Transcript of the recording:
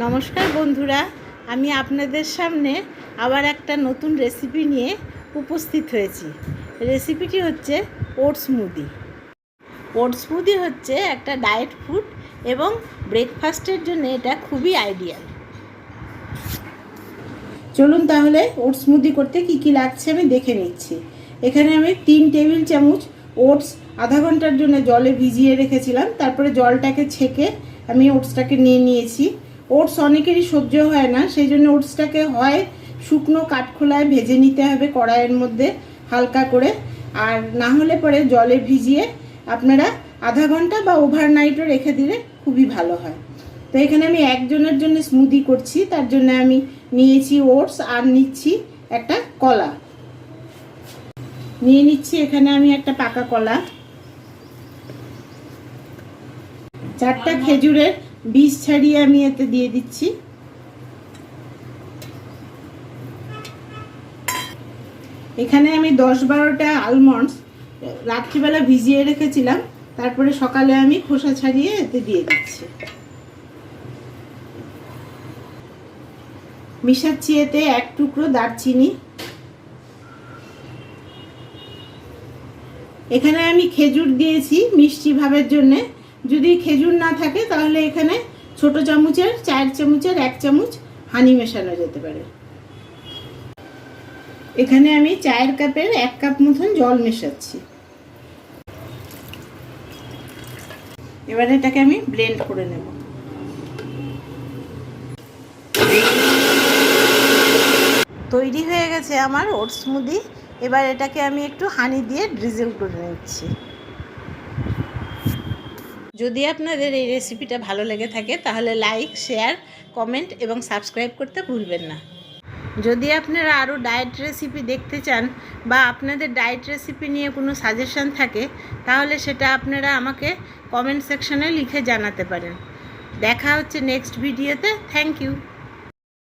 নমস্কার বন্ধুরা, আমি আপনাদের সামনে আবার একটা নতুন রেসিপি নিয়ে উপস্থিত হয়েছি। রেসিপিটি হচ্ছে ওটস স্মুদি। ওটস স্মুদি হচ্ছে একটা ডায়েট ফুড এবং ব্রেকফাস্টের জন্য এটা খুবই আইডিয়াল। চলুন তাহলে ওটস স্মুদি করতে কি কি লাগছে আমি দেখে নিচ্ছি। এখানে আমি 3 টেবিল চামচ ওটস আধা ঘন্টার জন্য জলে ভিজিয়ে রেখেছিলাম, তারপরে জলটাকে ছেঁকে আমি ওটসটাকে নিয়ে নিয়েছি। ওটস অনেকেরই সহ্য হয় না, সেই জন্য ওটসটাকে হয় শুকনো কাঠখোলায় ভেজে নিতে হবে কড়াইয়ের মধ্যে হালকা করে, আর না হলে পরে জলে ভিজিয়ে আপনারা আধা ঘন্টা বা ওভারনাইটও রেখে দিলে খুবই ভালো হয়। তো এখানে আমি একজনের জন্য স্মুদি করছি, তার জন্য আমি নিয়েছি ওটস আর নিচ্ছি একটা কলা নিয়ে নিচ্ছি। এখানে আমি একটা পাকা কলা, 4টা খেজুরের বীজ ছাড়িয়ে আমি এতে দিয়ে দিচ্ছি। এখানে আমি 10-12টা আলমন্ডস রাত্রিবেলা ভিজিয়ে রেখেছিলাম, তারপরে সকালে আমি খোসা ছাড়িয়ে এতে দিয়ে দিচ্ছি। মিশাচ্ছি এতে 1 টুকরো দারচিনি। এখানে আমি খেজুর দিয়েছি মিষ্টি ভাবের জন্যে। যদি খেজুর না থাকে তাহলে এখানে ছোট চামচের 4 চামচের 1 চামচ হানি মেশানো যেতে পারে। এখানে আমি চায়ের কাপের 1 কাপ মতন জল মেশাচ্ছি। এবার এটাকে আমি ব্লেন্ড করে নেব। তৈরি হয়ে গেছে আমার ওটস স্মুদি। এবার এটাকে আমি একটু হানি দিয়ে ড্রিজল করে নিচ্ছি। যদি আপনাদের এই রেসিপিটা ভালো লেগে থাকে তাহলে লাইক, শেয়ার, কমেন্ট এবং সাবস্ক্রাইব করতে ভুলবেন না। যদি আপনারা আরও ডায়েট রেসিপি দেখতে চান বা আপনাদের ডায়েট রেসিপি নিয়ে কোনো সাজেশন থাকে তাহলে সেটা আপনারা আমাকে কমেন্ট সেকশনে লিখে জানাতে পারেন। দেখা হচ্ছে নেক্সট ভিডিওতে। Thank you.